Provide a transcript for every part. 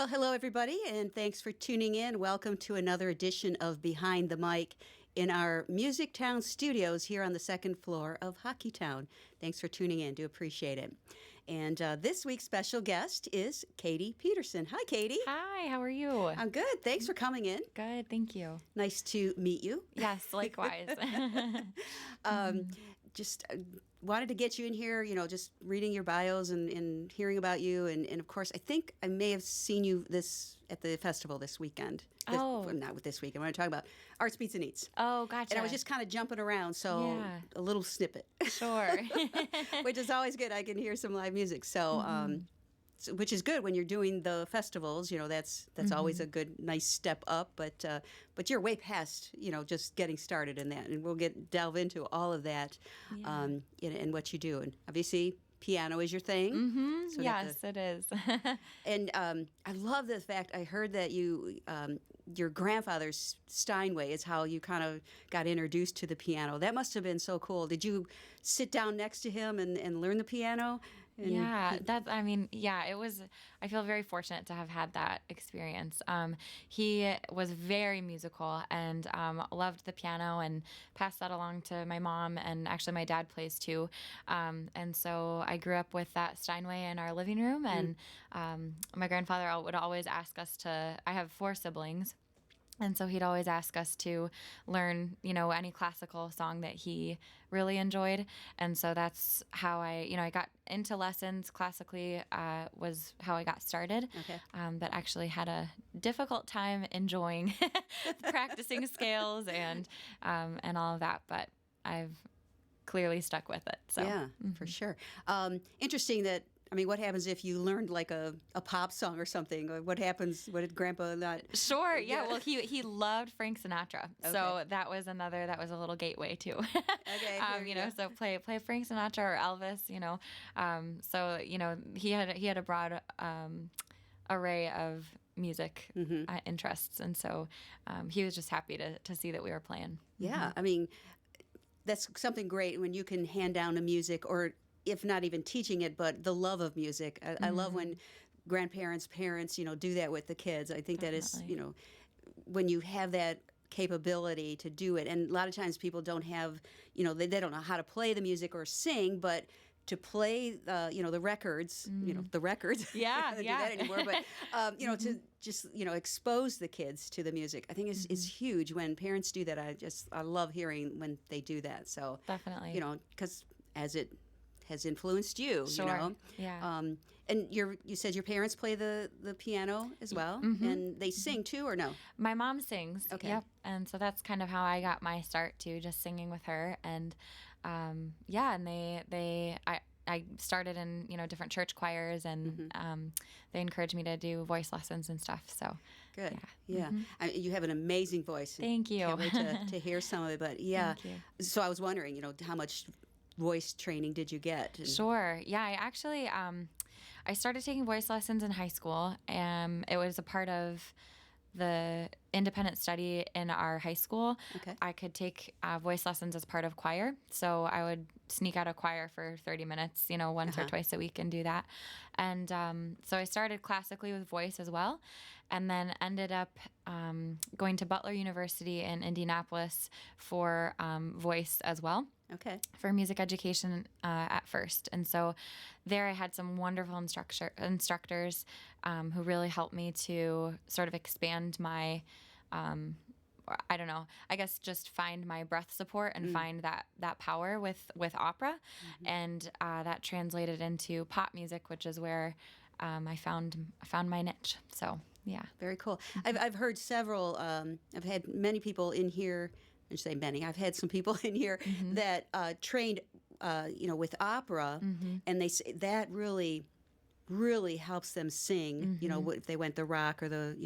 Well, hello, everybody, and thanks for tuning in. Welcome to another edition of Behind the Mic in our MusicTown studios here on the second floor of Hockeytown. Thanks for tuning in. Do appreciate it. And this week's special guest is Katie Pederson. Hi, Katie. Hi, how are you? I'm good. Thanks for coming in. Good, thank you. Nice to meet you. Yes, likewise. Just wanted to get you in here, just reading your bios and hearing about you. And of course, I think I may have seen you at the festival this weekend. Not this weekend. What I'm talking about, Arts, Beats, and Eats. Oh, gotcha. And I was just kind of jumping around, so a little snippet. Sure. Which is always good. I can hear some live music. So, which is good when you're doing the festivals. That's always a good, nice step up. But you're way past, just getting started in that, and we'll delve into all of that, in what you do. And obviously, piano is your thing. Mm-hmm. So yes, it is. And I love the fact I heard that your grandfather's Steinway is how you kind of got introduced to the piano. That must have been so cool. Did you sit down next to him and learn the piano? It was, I feel very fortunate to have had that experience. He was very musical and loved the piano and passed that along to my mom, and actually my dad plays too. And so I grew up with that Steinway in our living room, and my grandfather would always ask us I have 4 siblings. And so he'd always ask us to learn, any classical song that he really enjoyed. And so that's how I got into lessons classically, was how I got started. Okay. But actually had a difficult time enjoying practicing scales and all of that. But I've clearly stuck with it. So. Yeah, for sure. Interesting that. What happens if you learned like a pop song or something? What happens? What did Grandpa not? Sure. Yeah. Well, he loved Frank Sinatra, so that was a little gateway too. Okay. So play Frank Sinatra or Elvis. He had a broad array of music interests, and so he was just happy to see that we were playing. Yeah. That's something great when you can hand down the music, or if not even teaching it, but the love of music. I love when grandparents, parents, do that with the kids. I think Definitely. that is, when you have that capability to do it. And a lot of times people don't have, they don't know how to play the music or sing, but to play, the records, the records. Yeah, do that anymore. But, to just, expose the kids to the music, I think is huge. When parents do that, I love hearing when they do that. So Definitely. Because as it has influenced you, Sure. Yeah. And you said your parents play the piano as well, and they sing too, or no? My mom sings. Okay. Yep. And so that's kind of how I got my start too, just singing with her. And and I started in different church choirs, and they encouraged me to do voice lessons and stuff. So good. Yeah. You have an amazing voice. Thank you. Can't wait to hear some of it. But yeah. Thank you. So I was wondering, how much voice training did you get? Sure. Yeah, I actually I started taking voice lessons in high school. It was a part of the independent study in our high school. Okay. I could take voice lessons as part of choir. So I would sneak out of choir for 30 minutes, once or twice a week and do that. And so I started classically with voice as well, and then ended up going to Butler University in Indianapolis for voice as well. Okay. For music education at first. And so there I had some wonderful instructors who really helped me to sort of expand my, just find my breath support and find that power with opera. And that translated into pop music, which is where I found my niche. So, yeah. Very cool. I've heard several, I've had many people in here. I should say many. I've had some people in here that trained, with opera, and they say that really, really helps them sing. If they went the rock or the,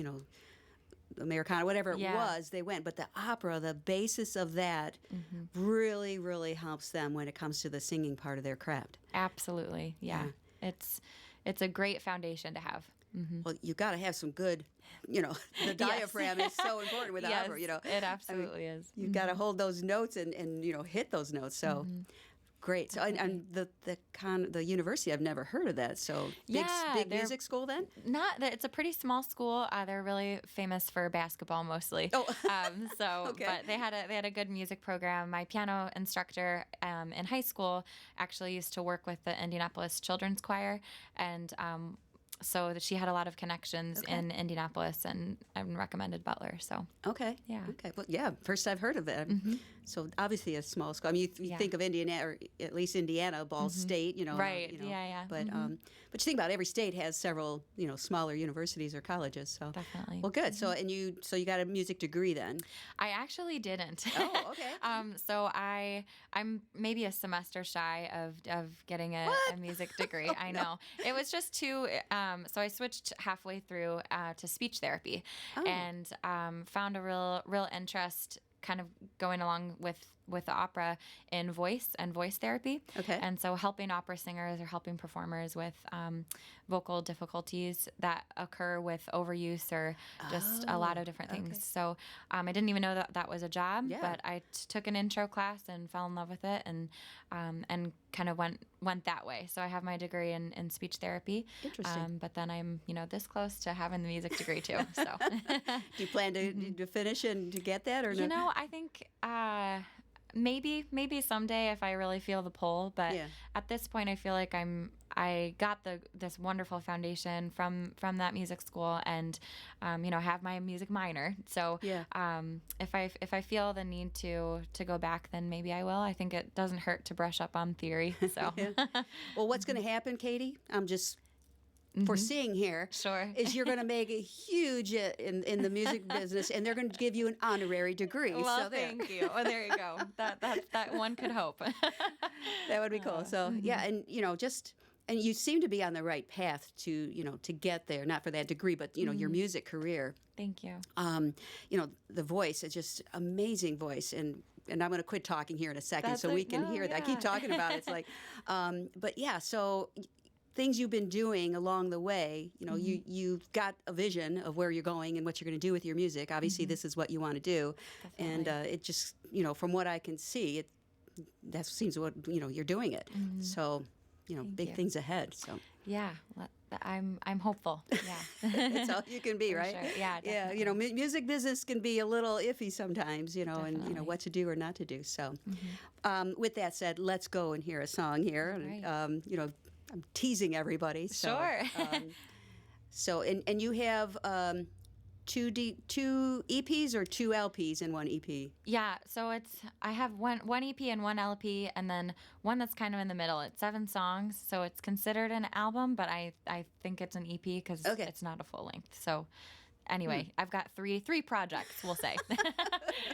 Americana, whatever it was, they went. But the opera, the basis of that, really, really helps them when it comes to the singing part of their craft. Absolutely, yeah. It's a great foundation to have. Well, you got to have some good, the diaphragm is so important with opera, It absolutely is. You've got to hold those notes and hit those notes. So great. So, and the university, I've never heard of that. So, big music school then? Not that it's a pretty small school. They're really famous for basketball mostly. Oh, okay. But they had a good music program. My piano instructor in high school actually used to work with the Indianapolis Children's Choir, and so that she had a lot of connections in Indianapolis and recommended Butler. So okay, well, yeah, first I've heard of that. So obviously a small school. I mean, you think of Indiana, or at least Indiana, Ball State, right? But but you think about it, every state has several smaller universities or colleges. So definitely. Well, good. So you got a music degree then? I actually didn't. Oh, okay. So I'm maybe a semester shy of getting a music degree. I know it was just too. So I switched halfway through to speech therapy, and found a real interest kind of going along with the opera in voice and voice therapy. Okay. And so helping opera singers or helping performers with vocal difficulties that occur with overuse or just a lot of different things. So I didn't even know that was a job, but I took an intro class and fell in love with it, and kind of went that way. So I have my degree in speech therapy. Interesting. But then I'm this close to having the music degree too. So do you plan to finish and to get that, or no? I think maybe someday if I really feel the pull, but at this point I feel like I got this wonderful foundation from that music school, and have my music minor. So if I feel the need to go back, then maybe I will. I think it doesn't hurt to brush up on theory. So Well, what's going to happen, Katie? I'm just foreseeing here, is you're going to make a huge in the music business, and they're going to give you an honorary degree. Well, so thank you. Oh, there you go. That one could hope. That would be cool. So and and you seem to be on the right path to to get there, not for that degree, but your music career. Thank you. The voice is just amazing voice, and I'm going to quit talking here in a second so we can hear that. I keep talking about it. It's like, but yeah, so things you've been doing along the way, you've got a vision of where you're going and what you're going to do with your music. Obviously, this is what you want to do. Definitely. And it just, from what I can see, that seems what, you're doing it. So, big things ahead. So yeah, I'm hopeful. Yeah, that's all you can be, right? Sure. Yeah, definitely. Music business can be a little iffy sometimes, and what to do or not to do. So, with that said, let's go and hear a song here. Right. And, I'm teasing everybody. So, Sure. And you have two EPs or two LPs in one EP? Yeah, so I have one EP and one LP, and then one that's kind of in the middle. It's 7 songs, so it's considered an album, but I think it's an EP because it's not a full length. So anyway, I've got three projects, we'll say.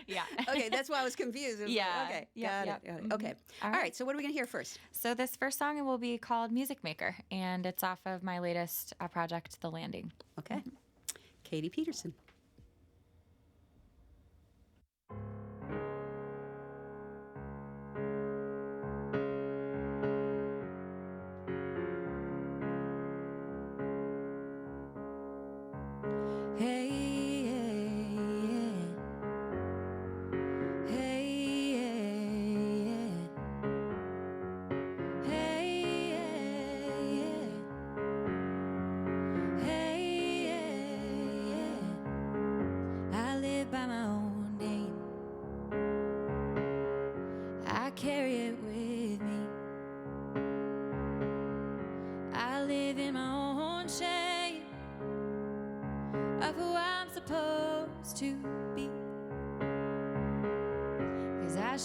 Yeah. Okay, that's why I was confused. Yeah. Okay, got it. Okay. All right, so what are we going to hear first? So this first song will be called Music Maker, and it's off of my latest project, The Landing. Okay. Katie Pederson.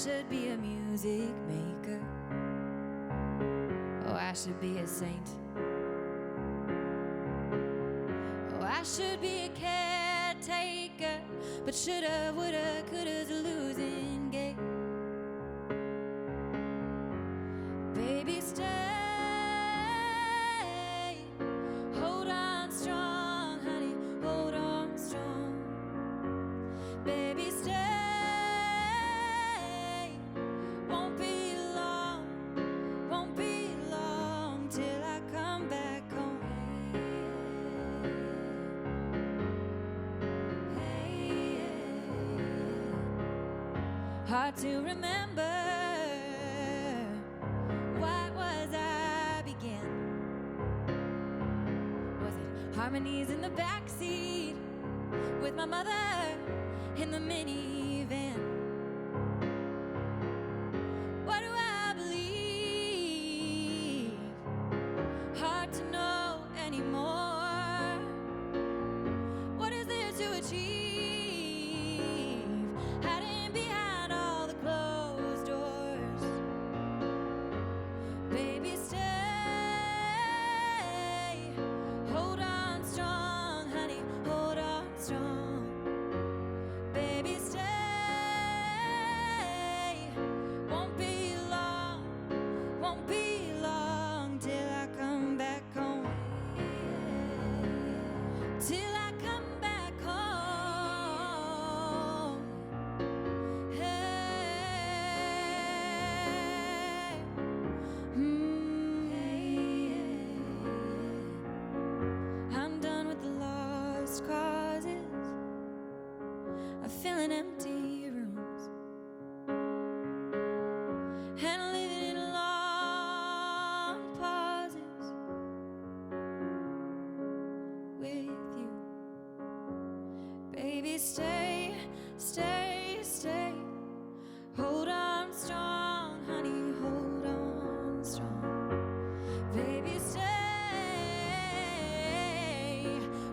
Should be a music maker. Oh, I should be a saint. Oh, I should be a caretaker. But shoulda, woulda, coulda's a losing game. Baby, stay. Hold on strong, honey. Hold on strong. Baby, stay. Hard to remember harmonies in the backseat with my mother in the minivan. What do I believe? Hard to know anymore. What is there to achieve? Hiding behind all the closed doors. Baby, stay. Hold on strong, honey. Hold on strong. Baby, stay. Won't be long. Won't be long till I come back home. Till I come back home. Hey. I'm done with the lost causes of filling empty rooms and living in long pauses with you. Baby, stay, stay, stay. Hold on strong, honey, hold on strong. Baby, stay.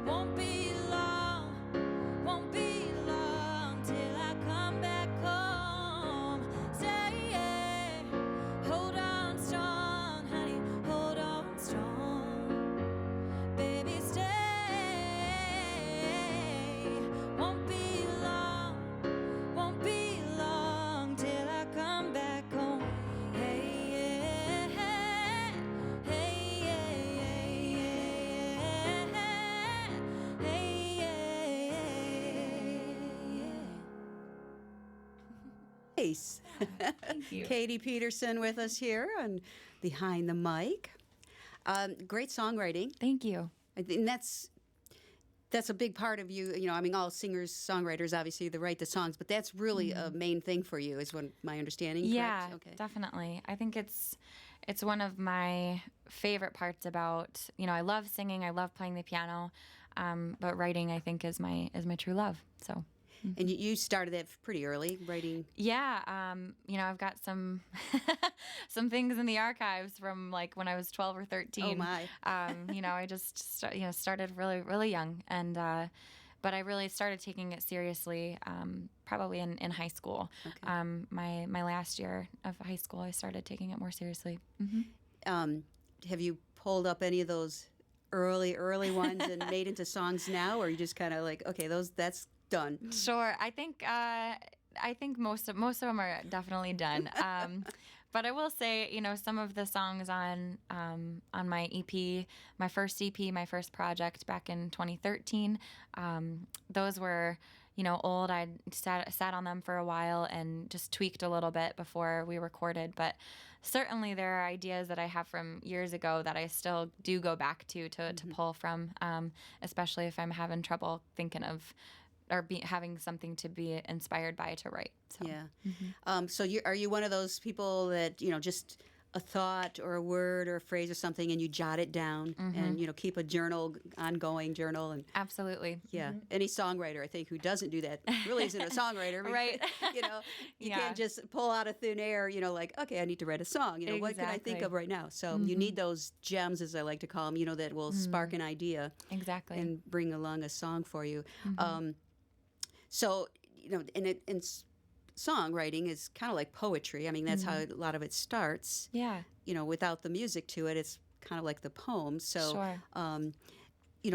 Won't be long till I come back home. Stay. Hold on strong, honey, hold on strong. Baby, stay. Won't be long till I come back home. Hey, yeah, hey, yeah, hey, yeah. Nice. Thank you. Katie Pederson with us here on Behind the Mic. Great songwriting. Thank you. I think that's a big part of you. You know, I mean, all singers, songwriters, obviously, they write the songs, but that's really a main thing for you, is what my understanding. Yeah, correct? Okay. definitely. I think it's one of my favorite parts about, I love singing, I love playing the piano, but writing, I think, is my true love. So. And you started that pretty early, writing. Yeah, I've got some some things in the archives from like when I was 12 or 13. Oh my! I just started really really young, and but I really started taking it seriously probably in high school. Okay. My last year of high school, I started taking it more seriously. Have you pulled up any of those early ones and made into songs now, or you just kind of like, okay, that's done? Sure. I think most of them are definitely done. But I will say, some of the songs on my EP, my first EP, my first project back in 2013, those were, old. I sat on them for a while and just tweaked a little bit before we recorded. But certainly there are ideas that I have from years ago that I still do go back to pull from, especially if I'm having trouble thinking of or having something to be inspired by to write. So. Yeah. So are you one of those people that, just a thought or a word or a phrase or something, and you jot it down and, keep a ongoing journal? And absolutely. Yeah. Any songwriter, I think, who doesn't do that really isn't a songwriter. Right. You can't just pull out of thin air, like, okay, I need to write a song. What can I think of right now? So you need those gems, as I like to call them, that will spark an idea. Exactly. And bring along a song for you. So, and songwriting is kind of like poetry. I mean, that's how a lot of it starts. Yeah. Without the music to it, it's kind of like the poem. So, sure.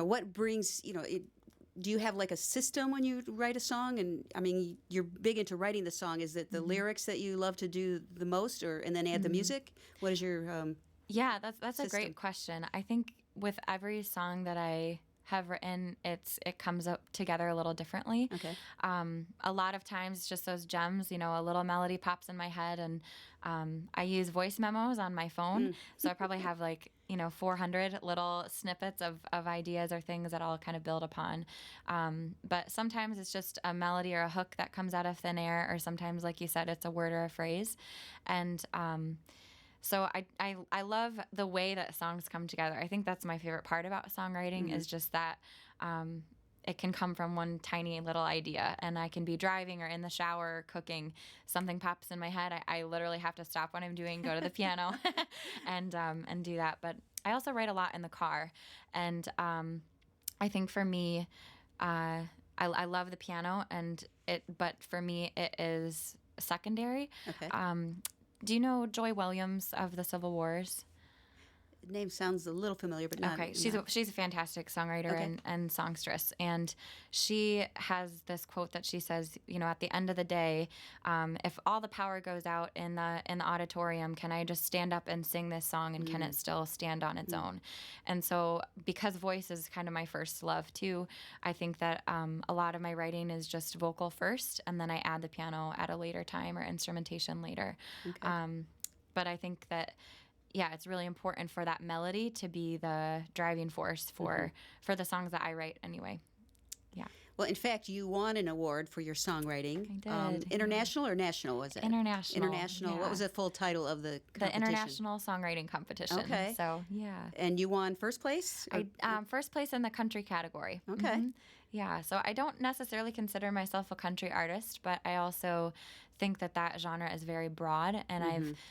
What brings, do you have like a system when you write a song? And I mean, you're big into writing the song. Is it the lyrics that you love to do the most, and then add the music? What is your Yeah, that's system? A great question. I think with every song that I have written, it comes up together a little differently. Okay. A lot of times, just those gems, a little melody pops in my head, and I use voice memos on my phone. So I probably have 400 little snippets of ideas or things that I'll kind of build upon. But sometimes it's just a melody or a hook that comes out of thin air, or sometimes, like you said, it's a word or a phrase. And So I love the way that songs come together. I think that's my favorite part about songwriting is just that it can come from one tiny little idea, and I can be driving or in the shower or cooking. Something pops in my head. I literally have to stop what I'm doing, go to the piano, and do that. But I also write a lot in the car, and I think for me, I love the piano, but for me it is secondary. Okay. Do you know Joy Williams of the Civil Wars? Name sounds a little familiar, but not. Okay, she's a fantastic songwriter and songstress, and she has this quote that she says, at the end of the day, if all the power goes out in the auditorium, can I just stand up and sing this song, and can it still stand on its own? And so, because voice is kind of my first love too, I think that a lot of my writing is just vocal first, and then I add the piano at a later time or instrumentation later. Okay. But I think that. Yeah, it's really important for that melody to be the driving force for the songs that I write anyway. Yeah. Well, in fact, you won an award for your songwriting. I did. International or national, was it? International. International. Yeah. What was the full title of the competition? The International Songwriting Competition. Okay. So, yeah. And you won first place? First place in the country category. Okay. Mm-hmm. Yeah, so I don't necessarily consider myself a country artist, but I also think that genre is very broad, and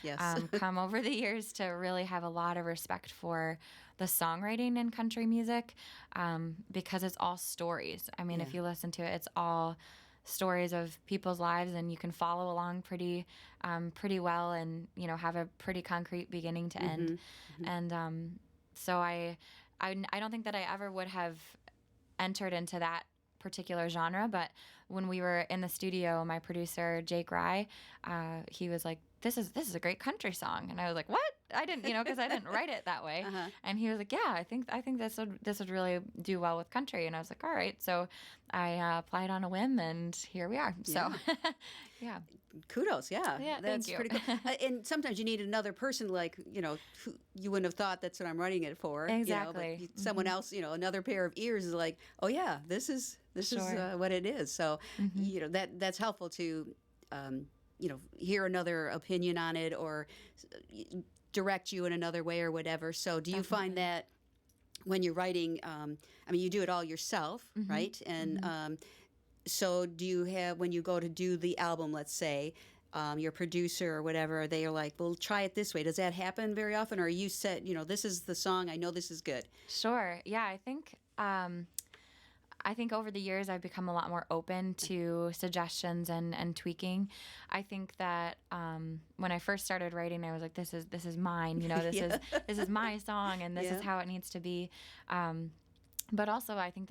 I've come over the years to really have a lot of respect for the songwriting in country music because it's all stories. I mean, if you listen to it, it's all stories of people's lives, and you can follow along pretty well, and have a pretty concrete beginning to end. And so I don't think that I ever would have entered into that particular genre, but when we were in the studio, my producer Jake Rye, he was like, this is a great country song, and I was like, what? I didn't, because I didn't write it that way. And he was like, yeah, I think this would really do well with country. And I was like, all right. So I applied on a whim, and here we are. So yeah. Kudos, yeah. That's thank you. Pretty cool. And sometimes you need another person, like, who you wouldn't have thought that's what I'm writing it for. Exactly. But someone else, another pair of ears is like, oh yeah, this is what it is. So that's helpful to hear another opinion on it, or direct you in another way or whatever. So do you find that when you're writing, you do it all yourself, right? And so do you have, when you go to do the album, let's say, your producer or whatever, they are like, well, try it this way. Does that happen very often? Or are you set, this is the song, I know this is good? Sure. Yeah, I think over the years I've become a lot more open to suggestions and tweaking. I think that when I first started writing, I was like, this is mine, this is my song, and this is how it needs to be. But also I think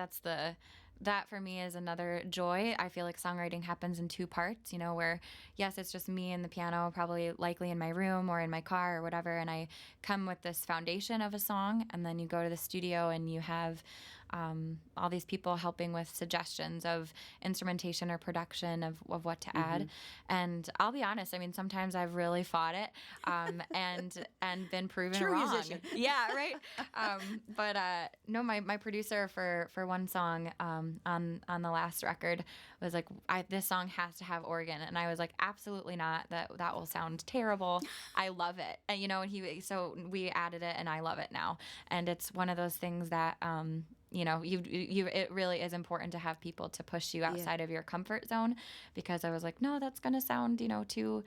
that for me is another joy. I feel like songwriting happens in two parts, where yes, it's just me and the piano, probably likely in my room or in my car or whatever, and I come with this foundation of a song, and then you go to the studio and you have all these people helping with suggestions of instrumentation or production of what to add. And I'll be honest, sometimes I've really fought it and been proven True wrong. musician. Yeah, right. But no, my producer for one song on the last record was like, this song has to have organ, and I was like, absolutely not. That will sound terrible. I love it, and so we added it, and I love it now. And it's one of those things that it really is important to have people to push you outside of your comfort zone, because I was like, no, that's gonna sound too.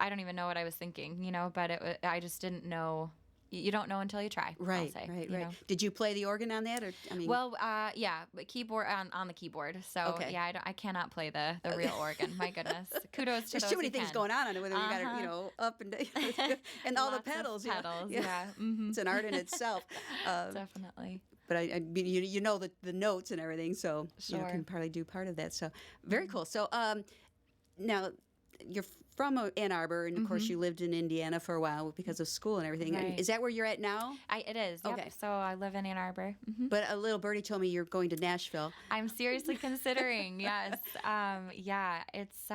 I don't even know what I was thinking, but I just didn't know. You don't know until you try. Right, I'll say, right. Did you play the organ on that, or Well, but keyboard on the keyboard. So I cannot play the real organ. My goodness, kudos to there's those too many who things can. going on it. Whether you got to up and down, and all the Lots of pedals. pedals, Yeah. It's an art in itself. Definitely. But I the notes and everything, so you can probably do part of that. So very cool. So now you're from Ann Arbor, and of course you lived in Indiana for a while because of school and everything. Right. Is that where you're at now? It is. Yep. Okay. So I live in Ann Arbor. But a little birdie told me you're going to Nashville. I'm seriously considering. Yes. It's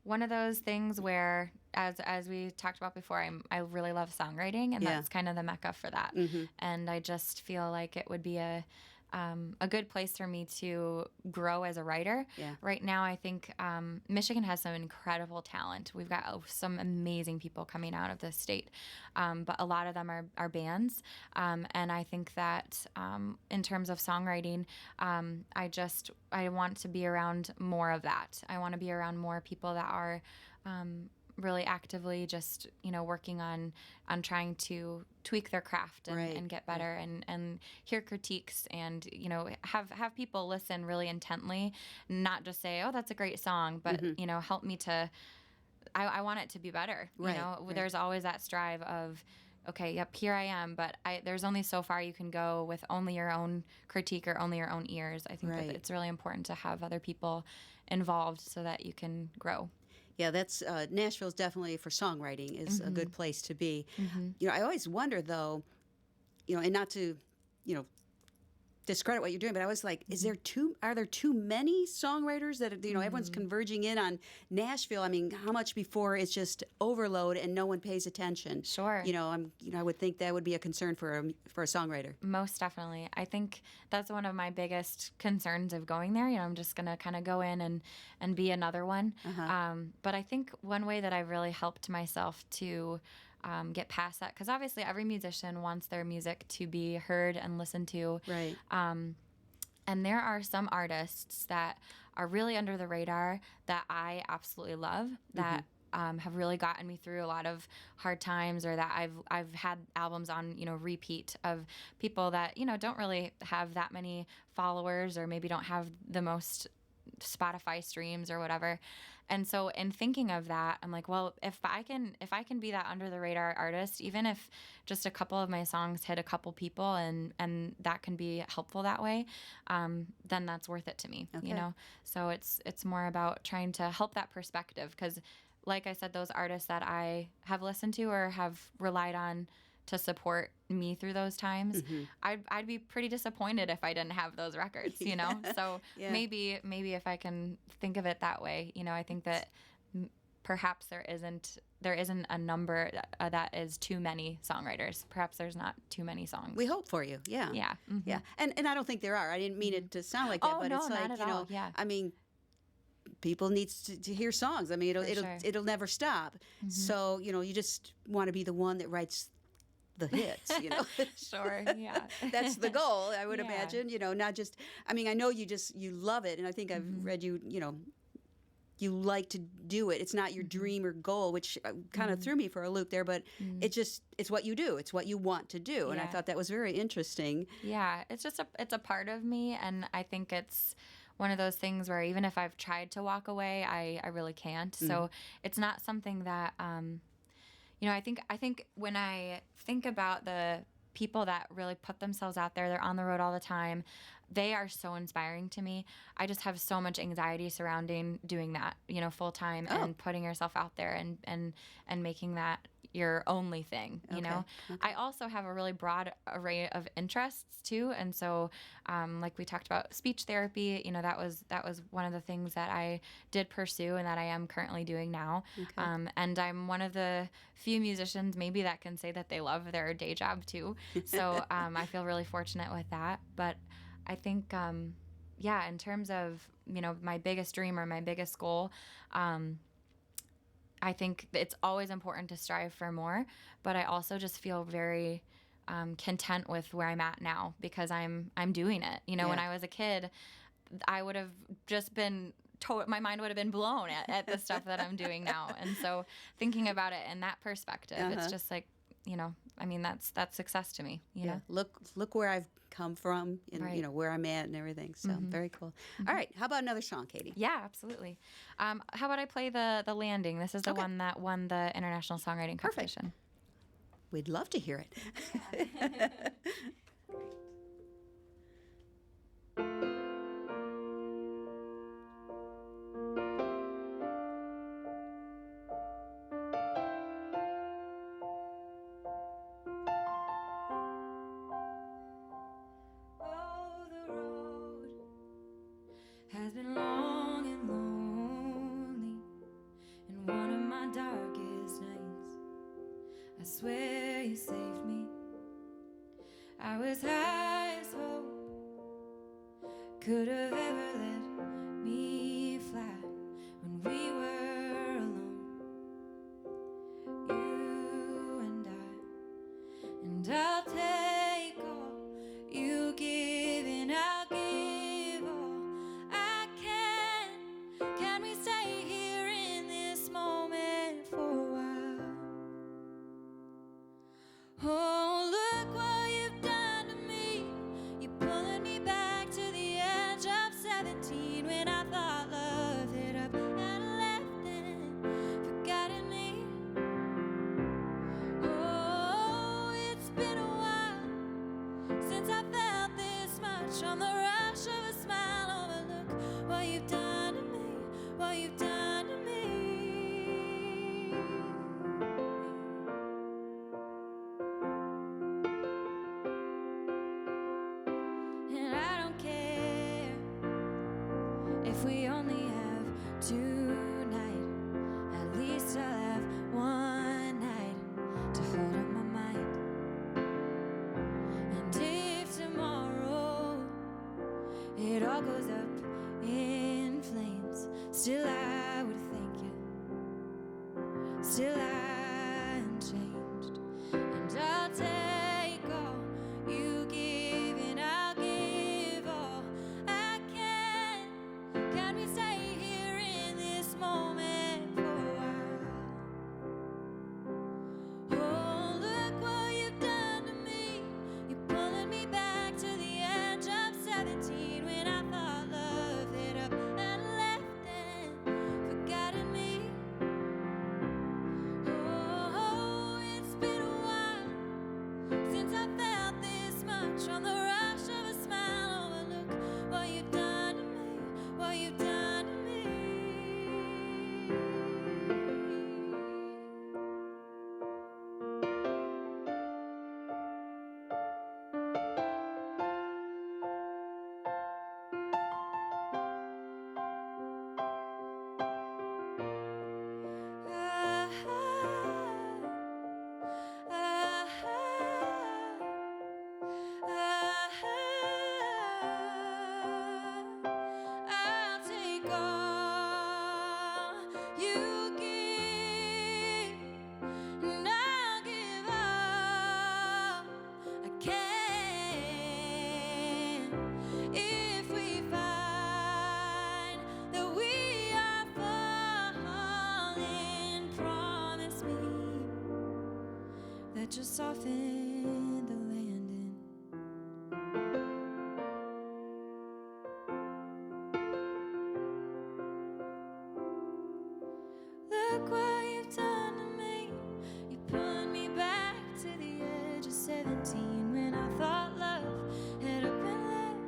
one of those things where, as we talked about before, I really love songwriting, and that's kind of the mecca for that. And I just feel like it would be a a good place for me to grow as a writer. Yeah. Right now, I think Michigan has some incredible talent. We've got some amazing people coming out of this state, but a lot of them are bands. And I think that in terms of songwriting, I want to be around more of that. I want to be around more people that are really actively just working on trying to tweak their craft and get better and hear critiques and have people listen really intently, not just say, oh, that's a great song, but help me to I want it to be better. There's always that strive of, okay, yep, here I am, but there's only so far you can go with only your own critique or only your own ears. I think that it's really important to have other people involved so that you can grow. Yeah, that's Nashville's definitely for songwriting is a good place to be. I always wonder though, and not to, discredit what you're doing, but I was like, are there too many songwriters that everyone's converging in on Nashville? I mean, how much before it's just overload and no one pays attention? Sure. I would think that would be a concern for a songwriter. Most definitely. I think that's one of my biggest concerns of going there. I'm just gonna kind of go in and be another one. But I think one way that I've really helped myself to get past that, because obviously every musician wants their music to be heard and listened to. Right. And there are some artists that are really under the radar that I absolutely love, that have really gotten me through a lot of hard times, or that I've had albums on repeat of people that don't really have that many followers, or maybe don't have the most Spotify streams or whatever. And so in thinking of that, I'm like, well, if I can be that under the radar artist, even if just a couple of my songs hit a couple people and that can be helpful that way, then that's worth it to me. Okay. So it's more about trying to help that perspective, because like I said, those artists that I have listened to or have relied on to support me through those times, I'd be pretty disappointed if I didn't have those records, So maybe if I can think of it that way, I think that perhaps there isn't a number that is too many songwriters. Perhaps there's not too many songs. We hope for you. Yeah. Yeah. Yeah. And I don't think there are. I didn't mean it to sound like that, but no, it's not like, at all. Yeah. I mean, people need to hear songs. I mean, it'll never stop. So, you just want to be the one that writes the hits, Sure, yeah. That's the goal, I would imagine, not just, I mean, I know you love it, and I think I've read you you like to do it. It's not your dream or goal, which kind of threw me for a loop there, but it's what you do. It's what you want to do. And I thought that was very interesting. Yeah, it's just it's a part of me, and I think it's one of those things where even if I've tried to walk away, I really can't. So it's not something that I think when I think about the people that really put themselves out there, they're on the road all the time, they are so inspiring to me. I just have so much anxiety surrounding doing that, full time and putting yourself out there and making that your only thing, Okay. I also have a really broad array of interests too. And so, like we talked about speech therapy, that was one of the things that I did pursue and that I am currently doing now. Okay. And I'm one of the few musicians maybe that can say that they love their day job too. So, I feel really fortunate with that. But I think, in terms of, my biggest dream or my biggest goal, I think it's always important to strive for more, but I also just feel very content with where I'm at now because I'm doing it. When I was a kid, I would have just been my mind would have been blown at the stuff that I'm doing now. And so thinking about it in that perspective, it's just like, that's success to me. Yeah. Look where I've come from and where I'm at and everything. So very cool. All right. How about another song, Katie? Yeah, absolutely. How about I play the Landing? This is the one that won the International Songwriting Competition. We'd love to hear it. Has been long and lonely, and one of my darkest nights, I swear you saved me. I was high as hope, could have ever let me fly when we were alone, you and I'll take all you give and I'll give all I can. Can we stay here in this moment for a while? Oh, look what you've done to me. You're pulling me back to the edge of 17 when I thought love had up and left and forgotten me. Oh, it's been a while since I felt this much on the rush of a smile. Oh, but look what you've done to me, what you've done to me. And I don't care if we only have tonight. At least I'll have one night to hold up my mind. And if tomorrow it all goes up in flames, still I would thank you. Still I am changed. And I'll take all you give and I'll give all I can. Can we stay here in this moment for a while? Oh, look what you've done to me. You're pulling me back to the edge of 17 when I thought love had up and left and forgotten me. Oh, it's been a while since I felt this much on the rush of a smile. Oh, but look what you've done to me, what you've done to me. I'll take all you give and I'll give all I can. If we find that we are falling, promise me that you'll soften the landing. Look what you've done to me. You pulling me back to the edge of 17 when I thought love had up and left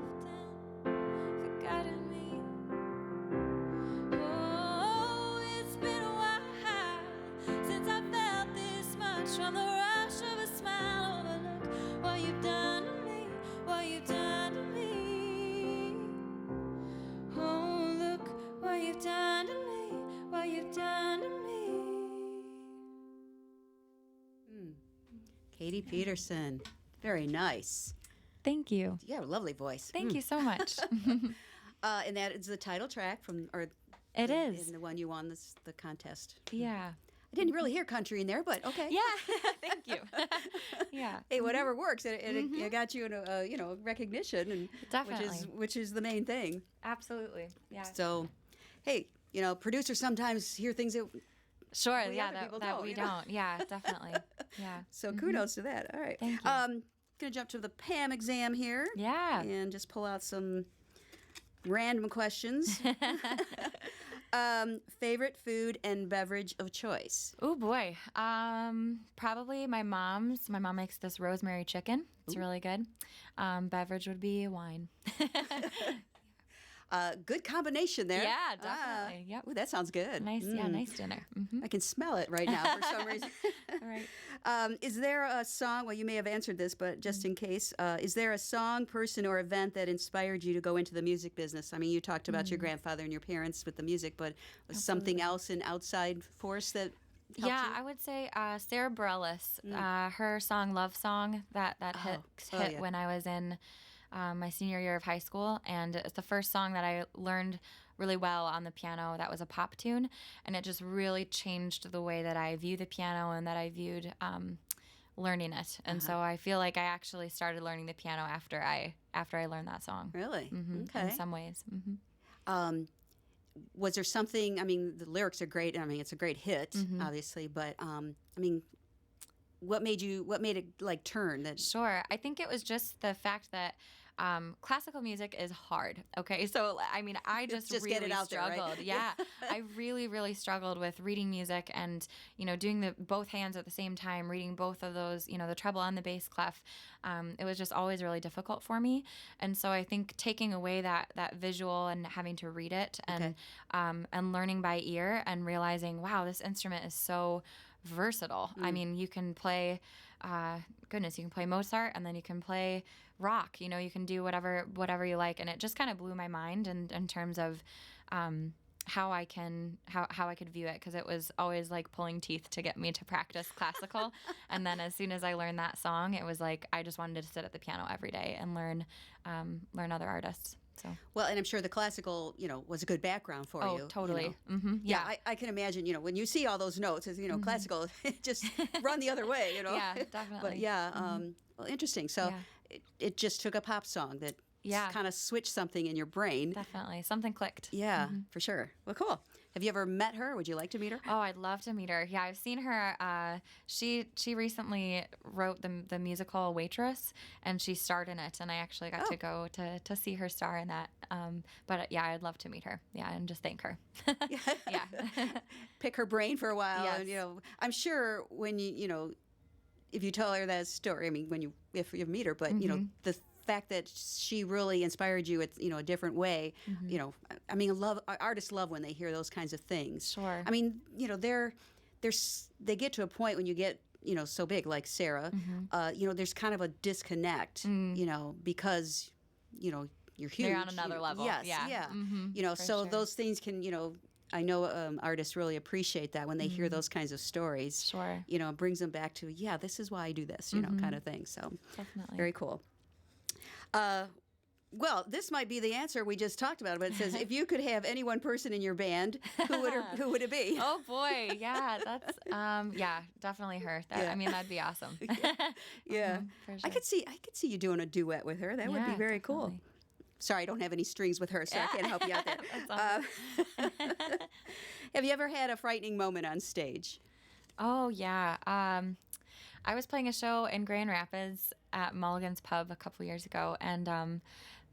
and forgotten me. Oh, it's been a while since I felt this much on the rush of a smile. Oh, but look what you've done to me, what you've done to me. Oh, look what you've done to me, what you've done to me. Katie Pederson. Very nice. Thank you. You have a lovely voice. Thank you so much. And that is the title track from, or It is. in the one you won the contest. Yeah. I didn't really hear country in there, but okay. Yeah. Thank you. Yeah. Hey, whatever works. It got you recognition, and Definitely. which is the main thing. Absolutely. Yeah. So, hey, producers sometimes hear things that. Sure. the Yeah. other people That don't, we you know? don't. Yeah. Definitely. Yeah. So kudos to that. All right. Thank you. Gonna jump to the Pam exam here. Yeah. And just pull out some random questions. Favorite food and beverage of choice? Oh boy. Probably my mom's. My mom makes this rosemary chicken. It's really good. Beverage would be wine. Good combination there. Yeah, definitely. Yep. Ooh, that sounds good. Nice. Yeah. Nice dinner. I can smell it right now for some reason. All right. Is there a song, well, you may have answered this, but just in case, is there a song, person, or event that inspired you to go into the music business? I mean, you talked about your grandfather and your parents with the music, but was something else, an outside force that helped Yeah, you? I would say Sarah Bareilles, her song "Love Song" that hit yeah. when I was in my senior year of high school, and it's the first song that I learned really well on the piano that was a pop tune, and it just really changed the way that I view the piano and that I viewed learning it. And so I feel like I actually started learning the piano after I learned that song. Really? Okay. In some ways. Was there something? I mean, the lyrics are great. I mean, it's a great hit, obviously. But I mean, what made it like turn? That Sure. I think it was just the fact that classical music is hard. Okay. So, I mean, I just Just really get it out there, right? struggled. Yeah. I really, really struggled with reading music and, doing the both hands at the same time, reading both of those, the treble and the bass clef. It was just always really difficult for me. And so I think taking away that visual and having to read it and learning by ear and realizing, wow, this instrument is so versatile. I mean, you can play, you can play Mozart, and then you can play rock. You can do whatever you like, and it just kind of blew my mind in terms of how I could view it, because it was always like pulling teeth to get me to practice classical. And then as soon as I learned that song, it was like I just wanted to sit at the piano every day and learn other artists. So. Well, and I'm sure the classical, was a good background for you. Oh, totally. Yeah, I can imagine, when you see all those notes, as classical, just run the other way, Yeah, definitely. But yeah, well, interesting. So it just took a pop song that kind of switched something in your brain. Definitely. Something clicked. Yeah, for sure. Well, cool. Have you ever met her? Would you like to meet her? Oh, I'd love to meet her. Yeah, I've seen her. She recently wrote the musical Waitress, and she starred in it, and I actually got to go to see her star in that. But yeah, I'd love to meet her. Yeah, and just thank her. Yeah. Pick her brain for a while. Yes. And, I'm sure when if you tell her that story, I mean, if you meet her, but, the fact that she really inspired you at a different way, I mean, artists love when they hear those kinds of things. Sure. I mean, they get to a point when you get so big like Sarah, there's kind of a disconnect, because you're huge. You're on another level. Yes, yeah. So sure. those things can I know artists really appreciate that when they hear those kinds of stories. Sure. It brings them back to this is why I do this, kind of thing. So definitely. Very cool. Well, this might be the answer we just talked about, but it says, if you could have any one person in your band, who would it be? Oh boy, yeah, that's definitely her. I mean, that'd be awesome. Yeah, for sure. I could see you doing a duet with her. That would be very cool. Definitely. Sorry, I don't have any strings with her, so I can't help you out there. That's awesome. Have you ever had a frightening moment on stage? Oh yeah. I was playing a show in Grand Rapids at Mulligan's Pub a couple years ago, and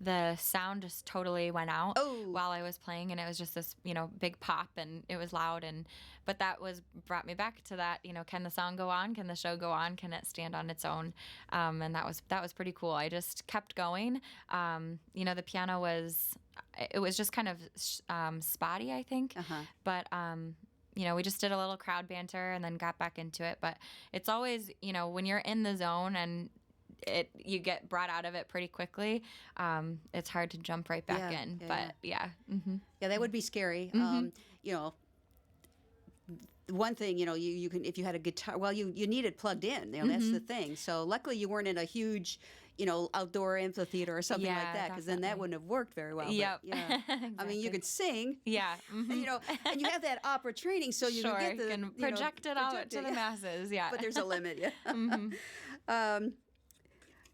the sound just totally went out while I was playing, and it was just this, big pop, and it was loud, but that brought me back to that, can the song go on? Can the show go on? Can it stand on its own? And that was pretty cool. I just kept going. The piano was just kind of spotty, I think, but we just did a little crowd banter and then got back into it. But it's always, when you're in the zone and you get brought out of it pretty quickly, it's hard to jump right back in. But yeah. Yeah, that would be scary. One thing, you can, if you had a guitar, well, you need it plugged in. That's the thing. So luckily you weren't in a huge, outdoor amphitheater or something like that, because then that wouldn't have worked very well. Yep. But, Exactly. I mean, you could sing. Yeah. And you have that opera training, so you Sure, can get you can project it out to the masses. Yeah. But there's a limit. Yeah.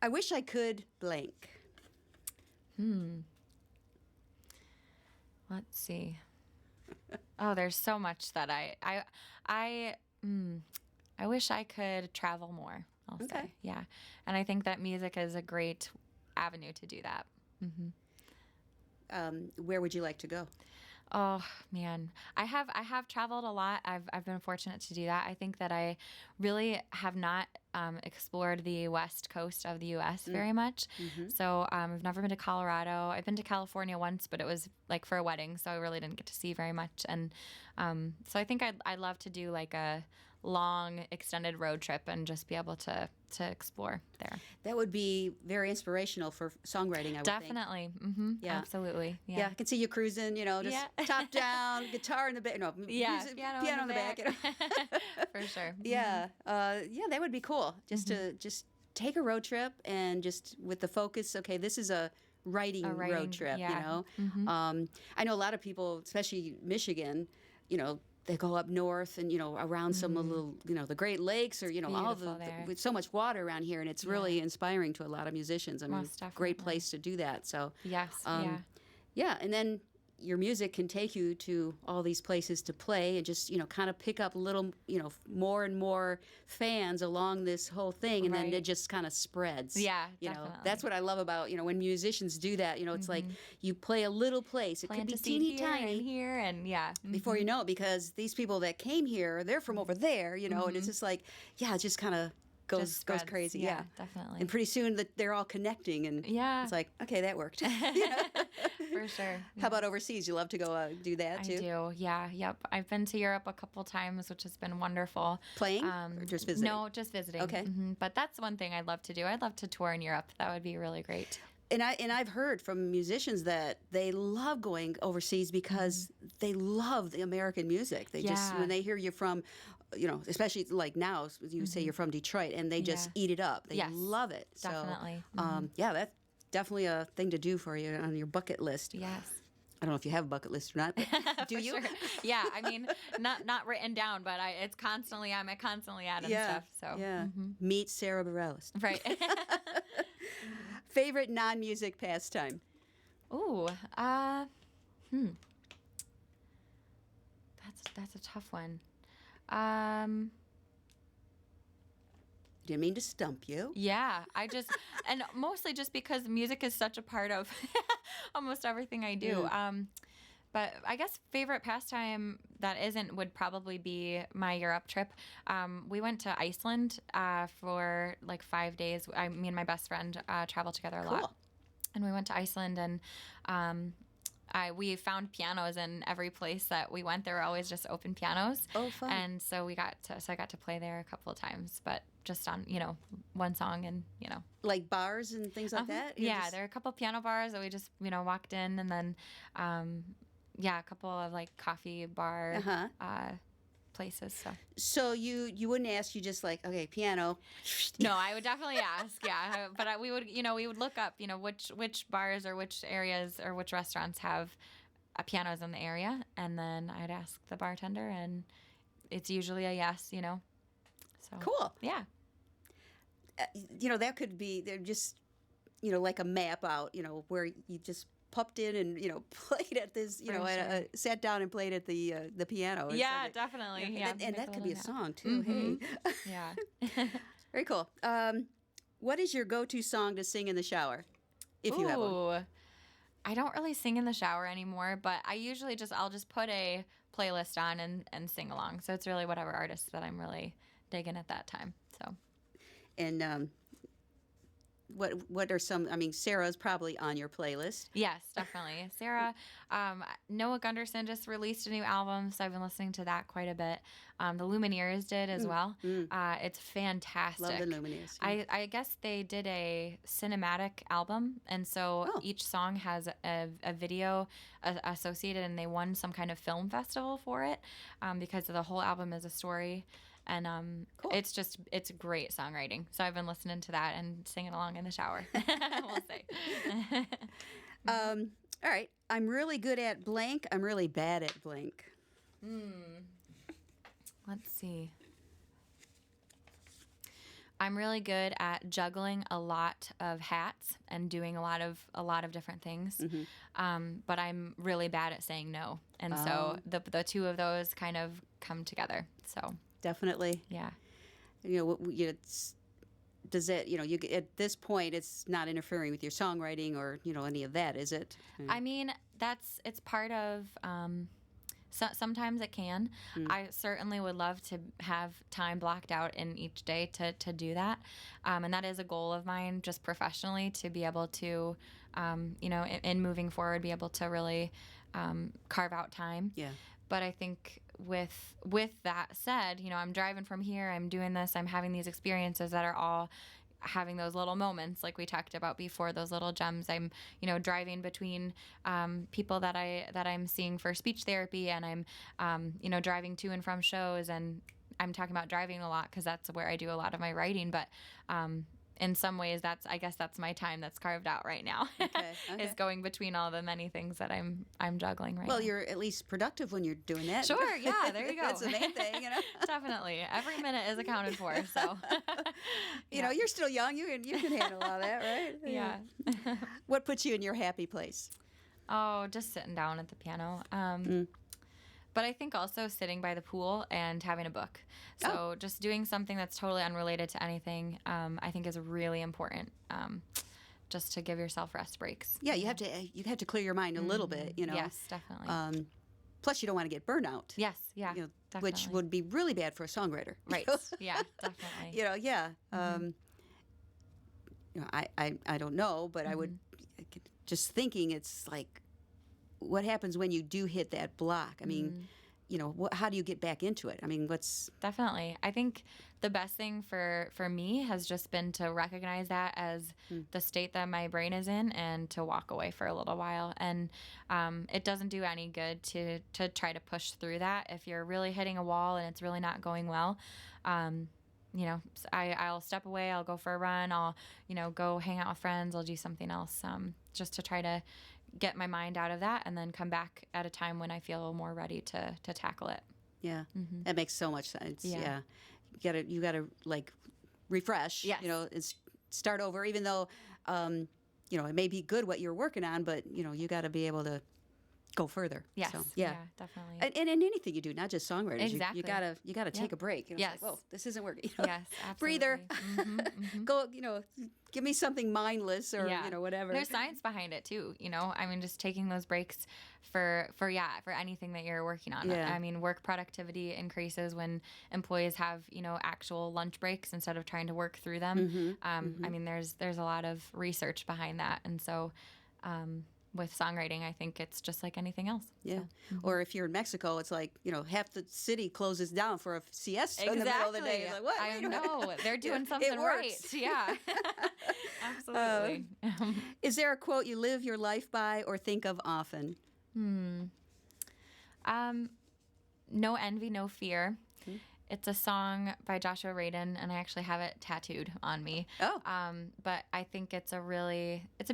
I wish I could blank. Let's see. Oh, there's so much that I wish I could travel more, I'll say. Yeah. And I think that music is a great avenue to do that. Where would you like to go? Oh man, I have traveled a lot. I've been fortunate to do that. I think that I really have not explored the west coast of the U.S. very much. So I've never been to Colorado. I've been to California once, but it was like for a wedding, so I really didn't get to see very much. And so I think I'd love to do like a long extended road trip and just be able to explore there. That would be very inspirational for songwriting, I would Definitely. think. Yeah. Absolutely. Yeah, I can see you cruising, just top down, guitar in the back, music, piano in the back. For sure. Yeah, that would be cool. Just to take a road trip and just with the focus, okay, this is a writing road trip, yeah. you know. I know a lot of people, especially Michigan, you know, they go up north and, you know, around some of the, you know, the Great Lakes or, you know, all beautiful there. with so much water around here. And it's really inspiring to a lot of musicians. I mean, Most great definitely. place to do that. So, Yes, yeah. And then your music can take you to all these places to play and just, you know, kind of pick up little, you know, more and more fans along this whole thing. And then Right. it just kind of spreads. Yeah, You know, definitely. that's what I love about, you know, when musicians do that, you know, it's like you play a little place. It could Plant be a seed teeny here tiny. and here and Before you know it, because these people that came here, they're from over there, you know, and it's just like, yeah, it just kind of goes spreads. crazy. Yeah, Yeah. definitely. And pretty soon that they're all connecting, and Yeah. it's like, okay, that worked. For sure. How about overseas? You love to go do that I too? do. Yeah. Yep. I've been to Europe a couple times, which has been wonderful. Playing or just visiting? No, just visiting. Okay. But that's one thing I'd love to do. I'd love to tour in Europe. That would be really great. And I've heard from musicians that they love going overseas because they love the American music. They just Yeah. when they hear you from, you know, especially like now you say you're from Detroit, and they just eat it up. They Yes. love it. Definitely. So, yeah, that's definitely a thing to do for you on your bucket list. Yes. I don't know if you have a bucket list or not. But do For you? sure. Yeah. I mean, not written down, but I'm constantly adding stuff. So yeah. Meet Sarah Bareilles. Right. Favorite non-music pastime? Ooh. That's a tough one. Didn't mean to stump you. Yeah, and mostly just because music is such a part of almost everything I do. But I guess favorite pastime that isn't would probably be my Europe trip. We went to Iceland for like 5 days. Me and my best friend travel together a lot. Cool. And we went to Iceland and we found pianos in every place that we went. There were always just open pianos. Oh, fun. And so I got to play there a couple of times, but just on, you know, one song and, you know. Like bars and things like that? You're Yeah, just- there are a couple of piano bars that we just, you know, walked in and then, a couple of like coffee bar places. So you wouldn't ask, you just like, okay, piano. No, I would definitely ask. Yeah, but we would look up, you know, which bars or which areas or which restaurants have pianos in the area, and then I'd ask the bartender, and it's usually a yes, you know. So Cool. Yeah. You know, that could be, they're just, you know, like a map out, you know, where you just popped in and, you know, played at this, you For know, sure. sat down and played at the piano. or Yeah, something. definitely. And, Yeah, and make that could little be a map. song too. Hey. Yeah. Very cool. What is your go-to song to sing in the shower, if you have one? Ooh. I don't really sing in the shower anymore, but I usually I'll just put a playlist on and sing along. So it's really whatever artist that I'm really digging at that time. So And what are some? I mean, Sarah's probably on your playlist. yes, definitely. Sarah, Noah Gunderson just released a new album, so I've been listening to that quite a bit. The Lumineers did as well. It's fantastic. Love the Lumineers. I guess they did a cinematic album, and so each song has a video associated, and they won some kind of film festival for it because the whole album is a story. And Cool. it's great songwriting. So I've been listening to that and singing along in the shower. We'll say. All right. I'm really good at blank. I'm really bad at blank. Let's see. I'm really good at juggling a lot of hats and doing a lot of different things. But I'm really bad at saying no. And so the two of those kind of come together. So Definitely. yeah. You know, it's does it? You know, you at this point, it's not interfering with your songwriting or any of that, is it? I mean, it's part of. Sometimes it can. I certainly would love to have time blocked out in each day to do that, and that is a goal of mine, just professionally, to be able to, in moving forward, be able to really carve out time. Yeah. But I think with that said, I'm driving from here, I'm doing this, I'm having these experiences that are all having those little moments like we talked about before, those little gems. I'm, driving between people that I'm seeing for speech therapy, and I'm, driving to and from shows, and I'm talking about driving a lot because that's where I do a lot of my writing. But in some ways, I guess that's my time that's carved out right now. Okay. Is going between all the many things that I'm juggling right now. Well, you're at least productive when you're doing that. Sure, yeah, there you go. That's the main thing, Definitely. Every minute is accounted for, so. You know, you're still young. You can handle all that, right? Yeah. What puts you in your happy place? Oh, just sitting down at the piano. But I think also sitting by the pool and having a book. So just doing something that's totally unrelated to anything, I think is really important. Just to give yourself rest breaks. Yeah, you have to clear your mind a little bit, you know. Yes, definitely. Plus, you don't want to get burnout. Yes, yeah, you know, definitely. which would be really bad for a songwriter. Right. Yeah, definitely. You know, yeah. You know, I don't know, but I would just thinking it's like, what happens when you do hit that block? I mean, you know, how do you get back into it? I mean, Definitely. I think the best thing for me has just been to recognize that as the state that my brain is in and to walk away for a little while. And it doesn't do any good to try to push through that. If you're really hitting a wall and it's really not going well, you know, I'll step away, I'll go for a run, I'll, you know, go hang out with friends, I'll do something else just to try to get my mind out of that and then come back at a time when I feel more ready to tackle it. Yeah, that makes so much sense. Yeah. You gotta like refresh. Yes. You know, and start over. Even though, you know, it may be good what you're working on, but you know, you got to be able to go further. Yes. So, yeah, definitely. And in anything you do, not just songwriters. Exactly. You gotta take a break. You know, Yes. It's like, whoa, this isn't working. You know? Yes, absolutely. Breather. Go. You know, give me something mindless or you know whatever. There's science behind it too. You know, I mean, just taking those breaks for anything that you're working on. Yeah. I mean, work productivity increases when employees have, you know, actual lunch breaks instead of trying to work through them. I mean, there's a lot of research behind that, and so. With songwriting, I think it's just like anything else. Yeah. So. Or if you're in Mexico, it's like, you know, half the city closes down for a siesta in the middle of the day. It's like, what? I know. They're doing something right. Yeah. Absolutely. Is there a quote you live your life by or think of often? No envy, no fear. It's a song by Joshua Radin, and I actually have it tattooed on me. Oh. But I think it's a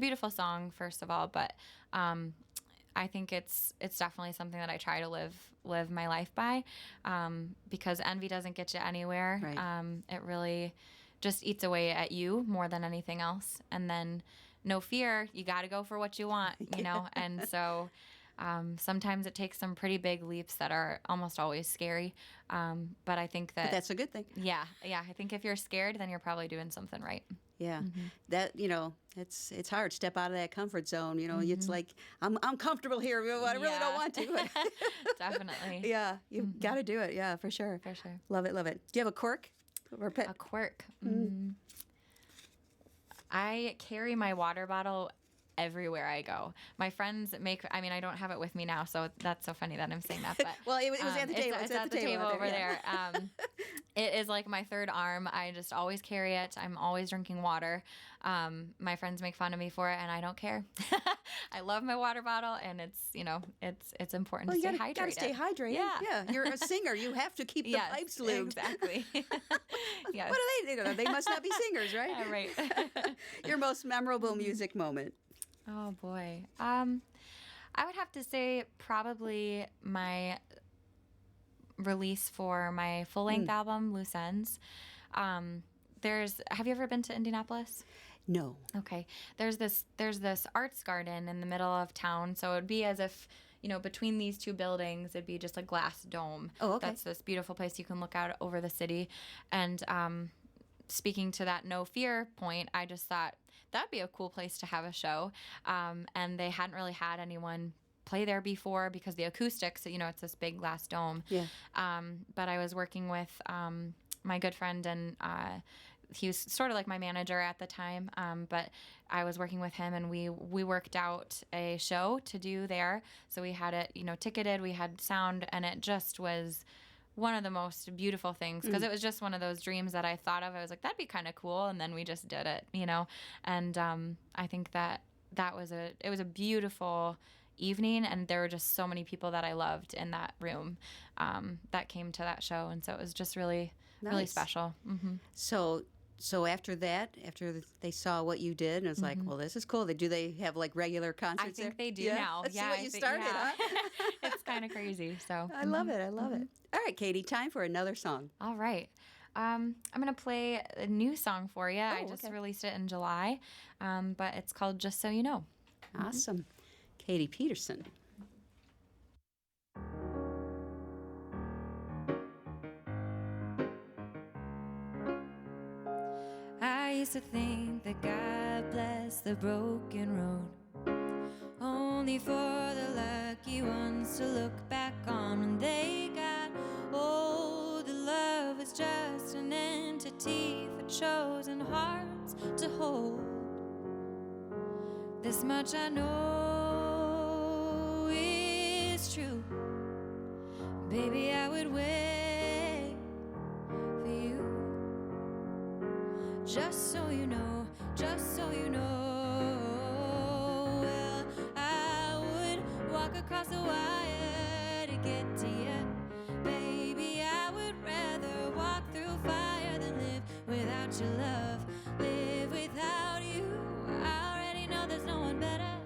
beautiful song, first of all, but I think it's definitely something that I try to live my life by, because envy doesn't get you anywhere. Right. It really just eats away at you more than anything else. And then no fear, you got to go for what you want, you know? And so sometimes it takes some pretty big leaps that are almost always scary. But I think But that's a good thing. Yeah. I think if you're scared, then you're probably doing something right. Yeah, that, you know, it's hard. Step out of that comfort zone. You know, it's like I'm comfortable here. I really don't want to. Definitely. Yeah, you've got to do it. Yeah, for sure. For sure. Love it. Do you have a quirk or pet? A quirk. I carry my water bottle everywhere I go. My friends I don't have it with me now, so that's so funny that I'm saying that. But well, it was at the table. It's at the table out over there. It is like my third arm. I just always carry it. I'm always drinking water. My friends make fun of me for it, and I don't care. I love my water bottle, and it's important to stay hydrated. You gotta stay hydrated. Yeah. You're a singer. You have to keep the pipes lubed. Exactly. Yes. What are they? They must not be singers, right? Yeah, right. Your most memorable music moment. Oh boy. I would have to say probably my release for my full-length album, Loose Ends. Have you ever been to Indianapolis? No. Okay. There's this arts garden in the middle of town, so it would be as if, you know, between these two buildings, it'd be just a glass dome. Oh, okay. That's this beautiful place you can look out over the city. And speaking to that no fear point, I just thought that'd be a cool place to have a show. And they hadn't really had anyone play there before because the acoustics, you know, it's this big glass dome. Yeah. But I was working with my good friend, and he was sort of like my manager at the time. But I was working with him, and we worked out a show to do there. So we had it, you know, ticketed, we had sound, and it just was one of the most beautiful things, because it was just one of those dreams that I thought of. I was like, that'd be kind of cool, and then we just did it, you know. And I think that it was a beautiful evening, and there were just so many people that I loved in that room that came to that show, and so it was just really Nice. really special. So so after that, after they saw what you did, and it was like, well, this is cool. Do they have like regular I concerts think there? they do now. That's Yeah, what I you think- started, yeah. huh? It's kind of crazy. So I love it. I love it. All right, Katie, time for another song. All right. I'm going to play a new song for you. I Oh, just okay. released it in July, but it's called Just So You Know. Awesome. Katie Pederson. I used to think that God blessed the broken road, only for the lucky ones to look back on when they got old. The love is just an entity for chosen hearts to hold. This much I know is true. Baby, I would wait for you. Just so you know, just so you know. Well, I would walk across the wire to get to you. Baby, I would rather walk through fire than live without your love. Live without you. I already know there's no one better.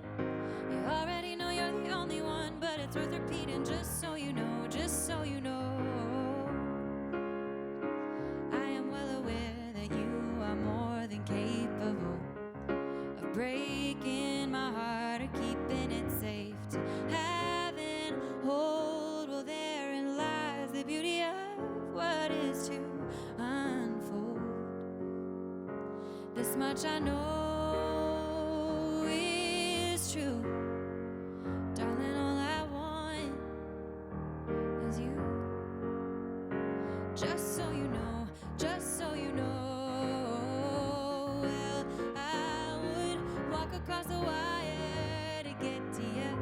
You already know you're the only one, but it's worth repeating just so you know, just so you know. I am well aware that you are more than capable of breaking my heart or keeping it safe to have and hold. Well, therein lies the beauty of what is to unfold. This much I know is true. Darling, all I want is you. Just so you know, just so you know. Well, I would walk across the wire to get to you.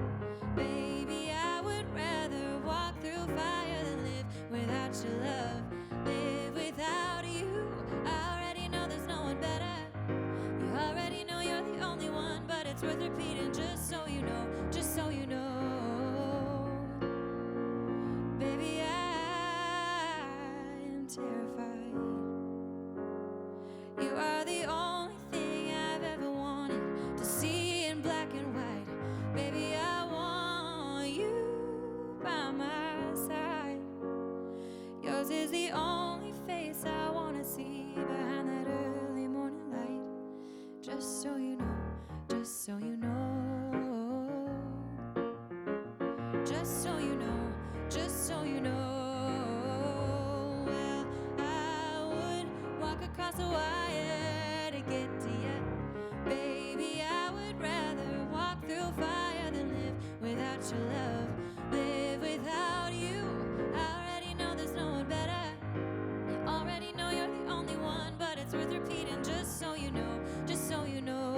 Baby, I would rather walk through fire than live without your love. Live without you. I already know there's no one better. You already know you're the only one, but it's worth repeating just so you know, just so you know. Baby, I am terrified. You are the only thing I've ever wanted to see in black and white. Baby, I want you by my side. Yours is the only face I want to see behind that early morning light. Just so you know, just so you know. Just so you know, just so you know. Well, I would walk across the wire to get to you. Baby, I would rather walk through fire than live without your love. Live without you. I already know there's no one better. You already know you're the only one, but it's worth repeating just so you know, just so you know.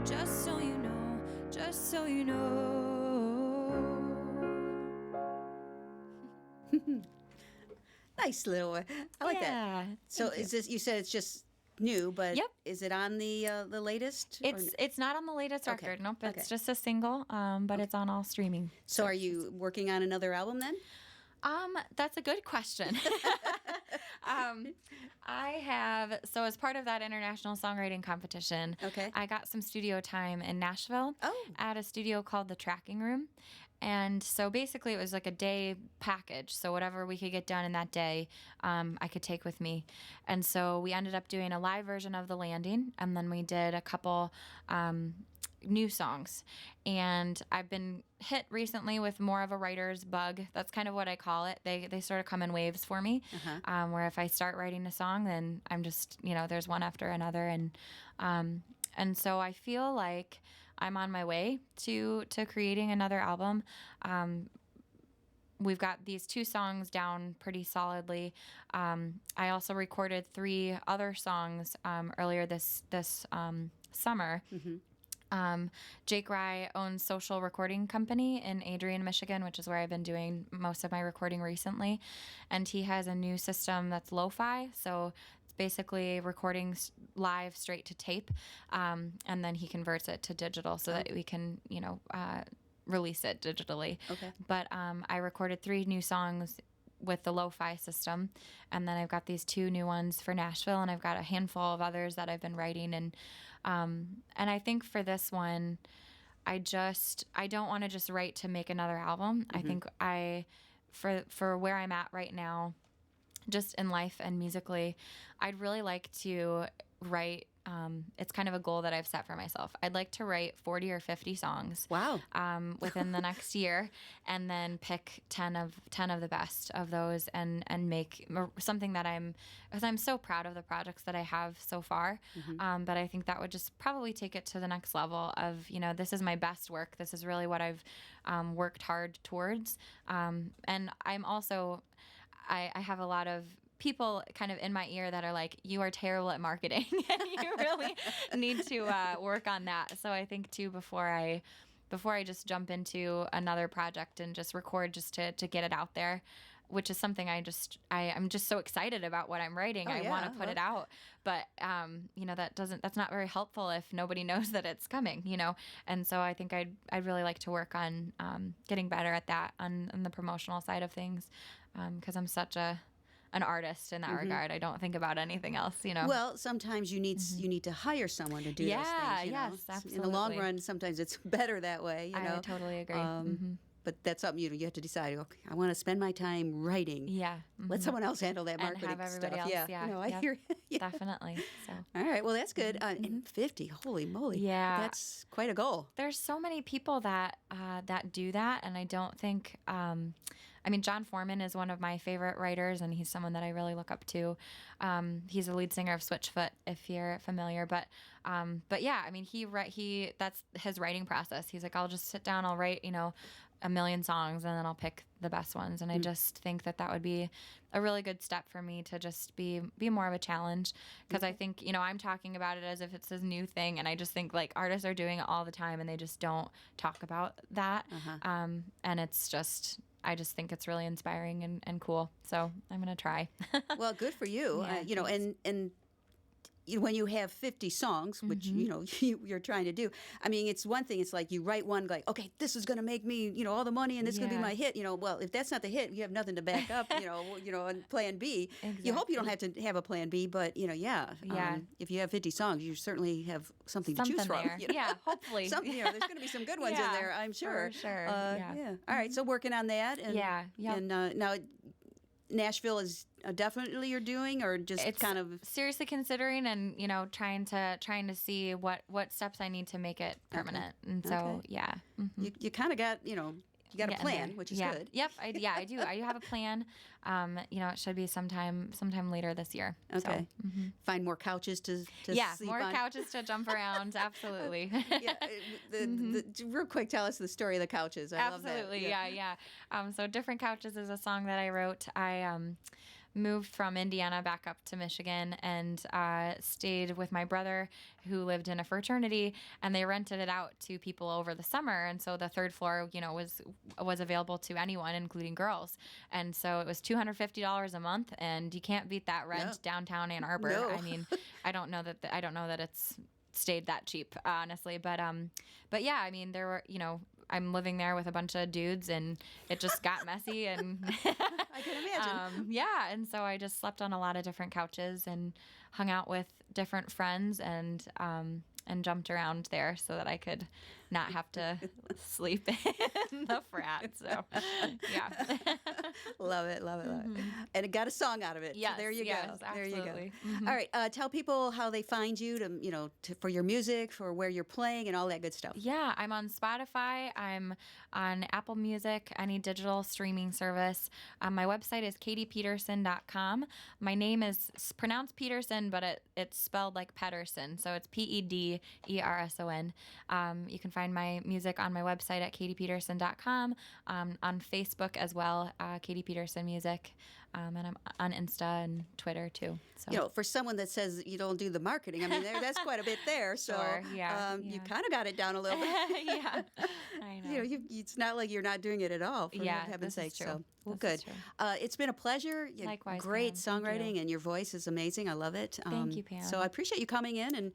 Just so you know, just so you know. Nice little one. I like that. Yeah. So is this? You said it's just new, but Yep. is it on the latest? or It's not on the latest Okay, record. Nope. It's okay. just a single, but it's on all streaming. So are you working on another album then? That's a good question. I have, so as part of that international songwriting competition, Okay. I got some studio time in Nashville Oh. at a studio called The Tracking Room. And so basically it was like a day package. So whatever we could get done in that day, I could take with me. And so we ended up doing a live version of The Landing, and then we did a couple new songs. And I've been hit recently with more of a writer's bug. That's kind of what I call it. They sort of come in waves for me, where if I start writing a song, then I'm just, there's one after another. And so I feel like I'm on my way to creating another album. We've got these 2 songs down pretty solidly. I also recorded 3 other songs earlier this summer. Jake Rye owns Social Recording Company in Adrian, Michigan, which is where I've been doing most of my recording recently. And he has a new system that's lo-fi. So it's basically recording live straight to tape. And then he converts it to digital so that we can, release it digitally. Okay. But I recorded 3 new songs with the lo-fi system, and then I've got these 2 new ones for Nashville, and I've got a handful of others that I've been writing. And I think for this one, I don't want to just write to make another album. I think for where I'm at right now, just in life and musically, I'd really like to write. It's kind of a goal that I've set for myself. I'd like to write 40 or 50 songs. Wow. Within the next year, and then pick 10 of the best of those, and make something that because I'm so proud of the projects that I have so far. But I think that would just probably take it to the next level of, this is my best work. This is really what I've worked hard towards. And I'm also, I have a lot of people kind of in my ear that are like, you are terrible at marketing and you really need to work on that. So I think too, before I just jump into another project and just record just to get it out there, which is something I'm just so excited about what I'm writing. I want to put it out, but that's not very helpful if nobody knows that it's coming, And so I think I'd really like to work on getting better at that on the promotional side of things, because I'm such an artist in that regard. I don't think about anything else, Well, sometimes you need to hire someone to do those things. Yes, absolutely. In the long run, sometimes it's better that way. I totally agree. But that's something you have to decide. Okay, I want to spend my time writing. Yeah. Let someone else handle that marketing and have everybody stuff. else. Yeah. I hear. Yeah. Definitely. So. All right. Well, that's good. And 50. Holy moly. Yeah. That's quite a goal. There's so many people that do that, and I don't think. John Foreman is one of my favorite writers, and he's someone that I really look up to. He's the lead singer of Switchfoot, if you're familiar. But yeah, that's his writing process. He's like, I'll just sit down, I'll write, 1 million songs, and then I'll pick the best ones. And I just think that would be a really good step for me to just be more of a challenge, because I think, I'm talking about it as if it's this new thing, and I just think like artists are doing it all the time and they just don't talk about that. And it's just, I just think it's really inspiring and cool. So I'm going to try. Well, good for you. And when you have 50 songs, which, you're trying to do, it's one thing. It's like you write one, like, okay, this is going to make me, all the money, and this is going to be my hit. Well, if that's not the hit, you have nothing to back up, and plan B. Exactly. You hope you don't have to have a plan B, but, if you have 50 songs, you certainly have something to choose from. There. Yeah, hopefully. There's going to be some good ones in there, I'm sure. For sure. Yeah. All right, so working on that. And, And now Nashville is definitely you're doing, or just it's kind of seriously considering, and trying to see what steps I need to make it permanent. And so you kind of got you got a plan, which is good. Yep, I do. I do have a plan. It should be sometime later this year. Okay. So, find more couches to sleep more on. couches to jump around. Absolutely. The real quick, tell us the story of the couches. I love that. Absolutely. Yeah. So Different Couches is a song that I wrote. I moved from Indiana back up to Michigan and stayed with my brother, who lived in a fraternity, and they rented it out to people over the summer. And so the third floor, was available to anyone, including girls. And so it was $250 a month, and you can't beat that rent downtown Ann Arbor. No. I don't know that it's stayed that cheap, honestly. But yeah, there were, I'm living there with a bunch of dudes, and it just got messy, and I can imagine. and so I just slept on a lot of different couches and hung out with different friends, and jumped around there so that I could not have to sleep in the frat. So yeah. Love it. And it got a song out of it. Yes, so there you go. There you go. Absolutely. All right, tell people how they find you for your music, for where you're playing, and all that good stuff. Yeah, I'm on Spotify. I'm on Apple Music, any digital streaming service. My website is katiepederson.com. My name is pronounced Peterson, but it's spelled like Pederson, so it's Pederson. You can find my music on my website at katiepederson.com, on Facebook as well, Katie Pederson Music, and I'm on Insta and Twitter too. So. For someone that says you don't do the marketing, that's quite a bit there. So Sure, you kind of got it down a little bit. Yeah, I know. It's not like you're not doing it at all, for heaven's sake. Is true. So, well, this good. Is true. It's been a pleasure. Likewise, great Pam. songwriting, and your voice is amazing. I love it. Thank you, Pam. So I appreciate you coming in and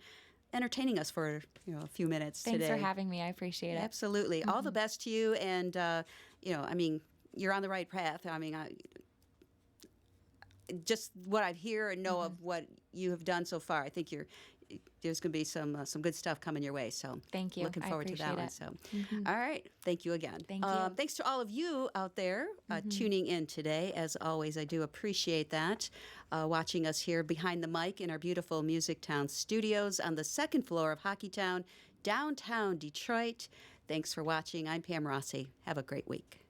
entertaining us for a few minutes Thanks today. for having me. I appreciate it. Absolutely. All the best to you, and you're on the right path. just what I hear and know of what you have done so far, I think there's going to be some good stuff coming your way. So Thank you. Looking I forward to that one. appreciate So, all right. Thank you again. Thank you. Thanks to all of you out there tuning in today. As always, I do appreciate that. Watching us here behind the mic in our beautiful MusicTown studios on the second floor of Hockeytown, downtown Detroit. Thanks for watching. I'm Pam Rossi. Have a great week.